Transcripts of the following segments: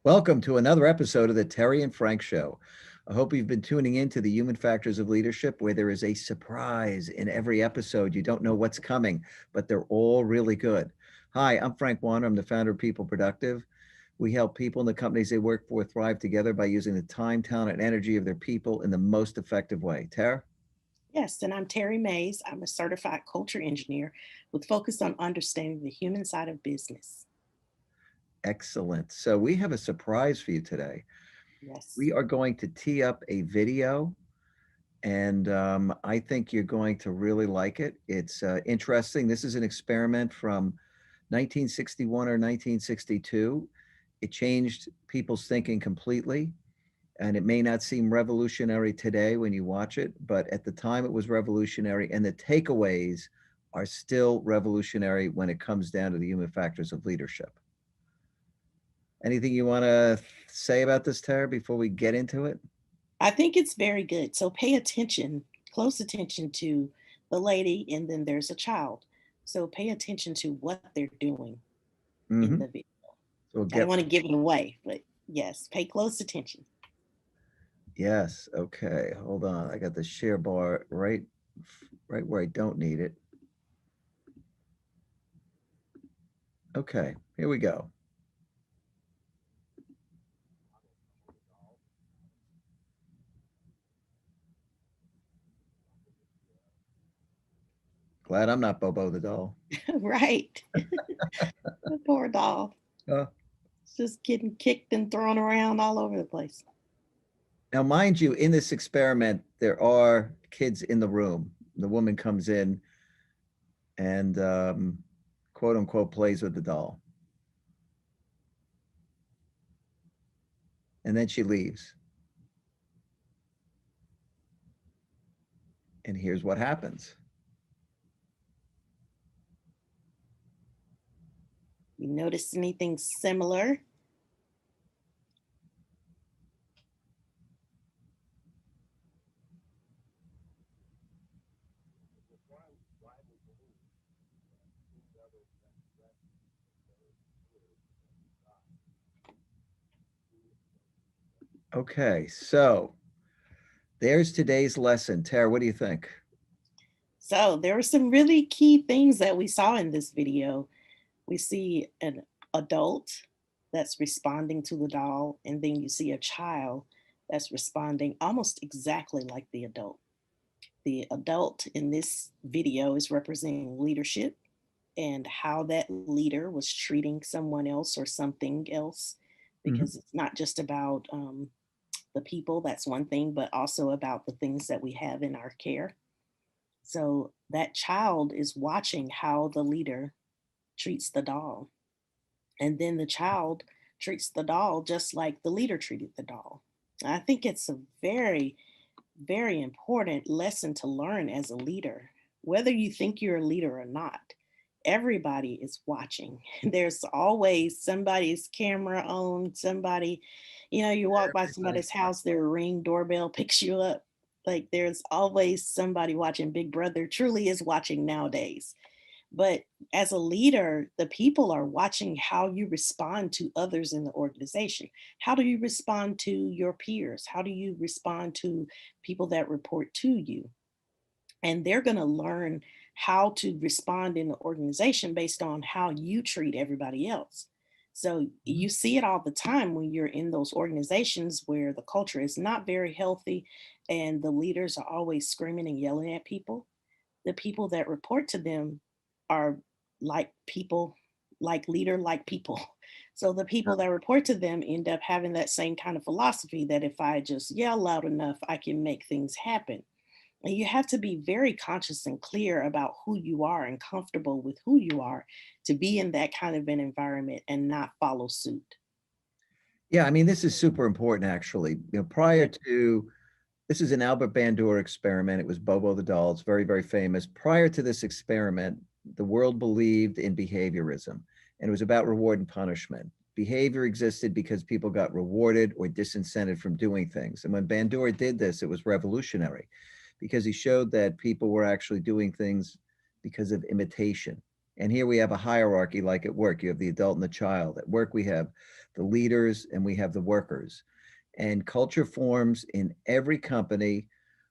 Welcome to another episode of the Terry and Frank Show. I hope you've been tuning in to the Human Factors of Leadership, where there is a surprise in every episode. You don't know what's coming, but they're all really good. Hi, I'm Frank Warner. I'm the founder of People Productive. We help people in the companies they work for thrive together by using the time, talent, and energy of their people in the most effective way. Tara? Yes, and I'm Terry Mays. I'm a certified culture engineer with focus on understanding the human side of business. Excellent. So we have a surprise for you today. Yes. We are going to tee up a video and I think you're going to really like it. It's interesting. This is an experiment from 1961 or 1962. It changed people's thinking completely, and it may not seem revolutionary today when you watch it, but at the time it was revolutionary, and the takeaways are still revolutionary when it comes down to the human factors of leadership. Anything you want to say about this, Tara, before we get into it? I think it's very good. So pay attention, close attention to the lady, and then there's a child. So pay attention to what they're doing in Mm-hmm. the video. So we'll I don't get want to give it away, but yes, pay close attention. Yes. Okay. Hold on. I got the share bar right where I don't need it. Okay. Here we go. Glad I'm not Bobo the doll. Right. The poor doll. Uh, It's just getting kicked and thrown around all over the place. Now, mind you, in this experiment, there are kids in the room. The woman comes in and quote unquote plays with the doll. And then she leaves. And here's what happens. You notice anything similar? Okay. So there's today's lesson. Tara, what do you think? So there were some really key things that we saw in this video. We see an adult that's responding to the doll, and then you see a child that's responding almost exactly like the adult. The adult in this video is representing leadership and how that leader was treating someone else or something else, Mhm. because it's not just about the people, that's one thing, but also about the things that we have in our care. So that child is watching how the leader treats the doll. And then the child treats the doll just like the leader treated the doll. I think it's a very, very important lesson to learn as a leader, whether you think you're a leader or not. Everybody is watching. There's always somebody's camera on, somebody, you walk by Everybody. somebody's house, their ring doorbell picks you up. Like there's always somebody watching. Big Brother truly is watching nowadays. But as a leader, the people are watching how you respond to others in the organization. How do you respond to your peers? How do you respond to people that report to you? And they're going to learn how to respond in the organization based on how you treat everybody else. So Mhm. you see it all the time when you're in those organizations where the culture is not very healthy and the leaders are always screaming and yelling at people. The people that report to them are like people, like leader, like people. So the people that report to them end up having that same kind of philosophy that if I just yell loud enough, I can make things happen. And you have to be very conscious and clear about who you are and comfortable with who you are to be in that kind of an environment and not follow suit. Yeah, I mean, this is super important, actually. Prior Yeah. to this is an Albert Bandura experiment. It was Bobo the doll. It's very, very famous. Prior to this experiment, the world believed in behaviorism, and it was about reward and punishment. Behavior existed because people got rewarded or disincented from doing things. And when Bandura did this, it was revolutionary because he showed that people were actually doing things because of imitation. And here we have a hierarchy like at work. You have the adult and the child. At work, we have the leaders and we have the workers. And culture forms in every company,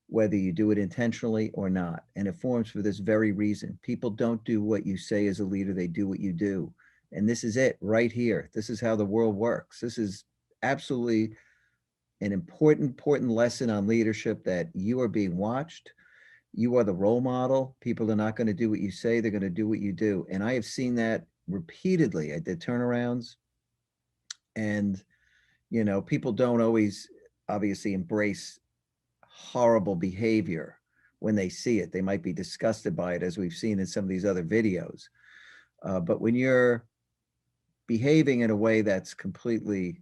whether you do it intentionally or not. And it forms for this very reason. People don't do what you say as a leader, they do what you do. And this is it right here. This is how the world works. This is absolutely an important lesson on leadership, that you are being watched. You are the role model. People are not going to do what you say, they're going to do what you do. And I have seen that repeatedly. I did turnarounds, and people don't always obviously embrace horrible behavior when they see it. They might be disgusted by it, as we've seen in some of these other videos. But when you're behaving in a way that's completely,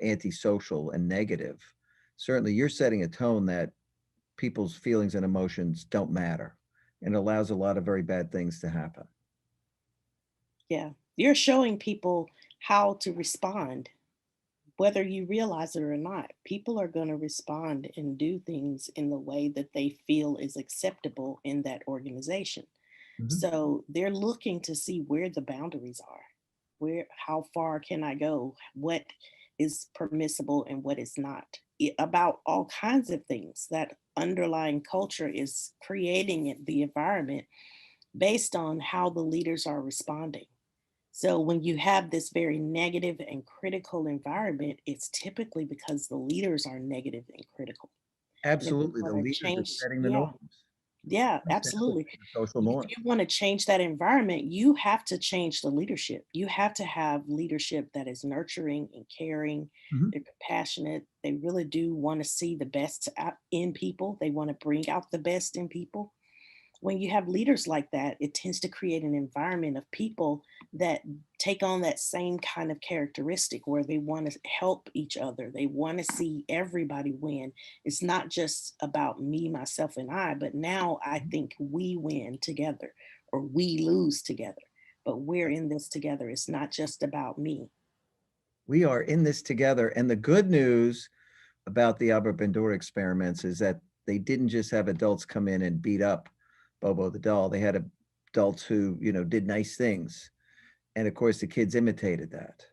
antisocial and negative, certainly you're setting a tone that people's feelings and emotions don't matter, and allows a lot of very bad things to happen. Yeah. You're showing people how to respond, whether you realize it or not. People are going to respond and do things in the way that they feel is acceptable in that organization. Mhm. So they're looking to see where the boundaries are. How far can I go? What is permissible and what is not? About all kinds of things. That underlying culture is creating the environment based on how the leaders are responding. So when you have this very negative and critical environment, it's typically because the leaders are negative and critical. And if you Absolutely, the want to leaders are change, setting the yeah, norms. yeah, Exactly, absolutely. the social If norms. you want to change that environment, you have to change the leadership. You have to have leadership that is nurturing and caring. Mhm. They're compassionate. They really do want to see the best in people. They want to bring out the best in people. When you have leaders like that, it tends to create an environment of people that take on that same kind of characteristic where they want to help each other. They want to see everybody win. It's not just about me, myself, and I, but now I think we win together or we lose together. But we're in this together. It's not just about me. We are in this together. And the good news about the Albert Bandura experiments is that they didn't just have adults come in and beat up Bobo the doll. They had adults who, did nice things. And of course, the kids imitated that.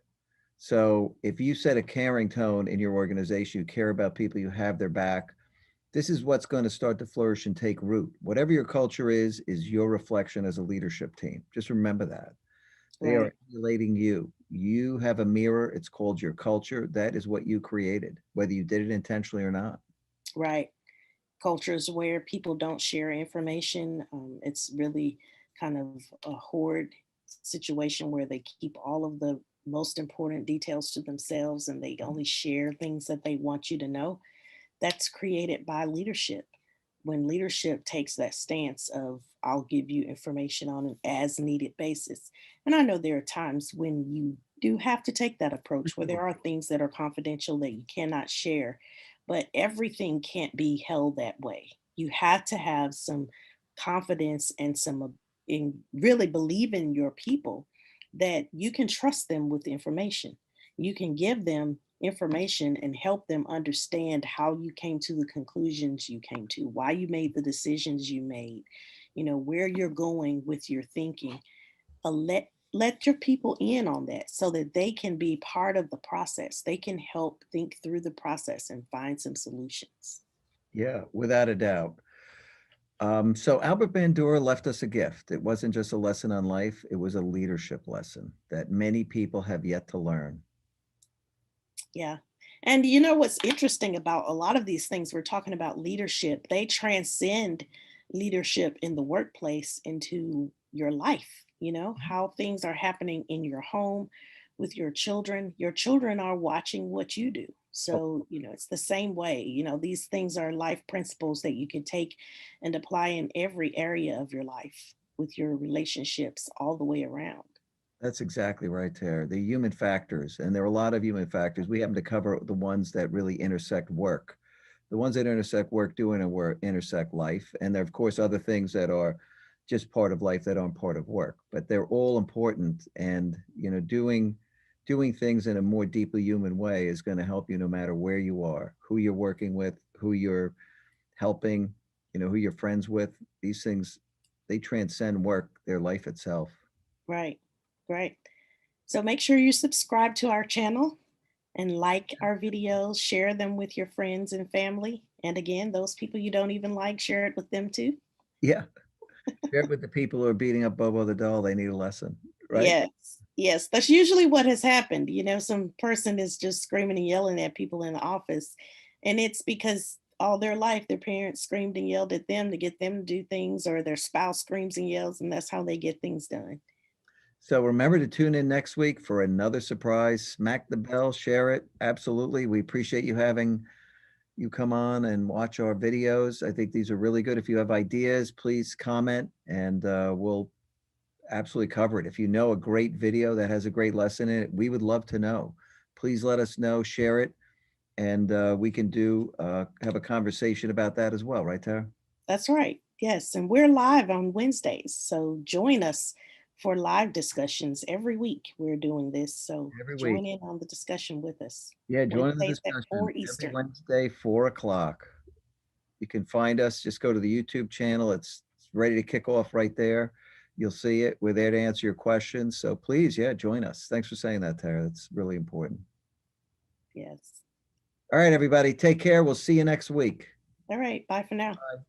So if you set a caring tone in your organization, you care about people, you have their back, this is what's going to start to flourish and take root. Whatever your culture is your reflection as a leadership team. Just remember that. They are Right. emulating you. You have a mirror. It's called your culture. That is what you created, whether you did it intentionally or not. Right. Cultures where people don't share information. It's really kind of a hoard situation where they keep all of the most important details to themselves and they only share things that they want you to know. That's created by leadership. When leadership takes that stance of, I'll give you information on an as needed basis. And I know there are times when you do have to take that approach where there are things that are confidential that you cannot share, but everything can't be held that way. You have to have some confidence and in really believe in your people that you can trust them with the information. You can give them information and help them understand how you came to the conclusions you came to, why you made the decisions you made, where you're going with your thinking. Let your people in on that so that they can be part of the process. They can help think through the process and find some solutions. Yeah, without a doubt. So Albert Bandura left us a gift. It wasn't just a lesson on life, it was a leadership lesson that many people have yet to learn. Yeah. And you know what's interesting about a lot of these things we're talking about leadership, they transcend leadership in the workplace into your life, how things are happening in your home with your children. Your children are watching what you do. Oh, So, it's the same way. These things are life principles that you can take and apply in every area of your life with your relationships all the way around. that's exactly right there. The human factors, and there are a lot of human factors. We happen to cover the ones that really intersect work. The ones that intersect work do intersect life. And there are, of course, other things that are just part of life that aren't part of work, but they're all important. And, doing things in a more deeply human way is going to help you no matter where you are, who you're working with, who you're helping, who you're friends with. These things, they transcend work, their life itself. Right. Right. So make sure you subscribe to our channel and like our videos, share them with your friends and family. And again, those people you don't even like, share it with them too. Yeah. Share it with the people who are beating up Bobo the doll. They need a lesson, right? Yes. Yes. That's usually what has happened. Some person is just screaming and yelling at people in the office. And it's because all their life their parents screamed and yelled at them to get them to do things, or their spouse screams and yells, and that's how they get things done. So remember to tune in next week for another surprise. Smack the bell, share it. Absolutely. We appreciate you having you come on and watch our videos. I think these are really good. If you have ideas, please comment and we'll absolutely cover it. If you know a great video that has a great lesson in it, we would love to know. Please let us know, share it, and we can have a conversation about that as well, right, Tara? That's right. Yes. And we're live on Wednesdays. So join us for live discussions every week. We're doing this. So Every week. join in on the discussion with us. Yeah, join the Wednesdays at discussion 4 every Eastern. Wednesday, 4 o'clock. You can find us. Just go to the YouTube channel. It's ready to kick off right there. You'll see it. We're there to answer your questions. So please, yeah, join us. Thanks for saying that, Tara. That's really important. Yes. All right, everybody, take care. We'll see you next week. All right. Bye for now. Bye.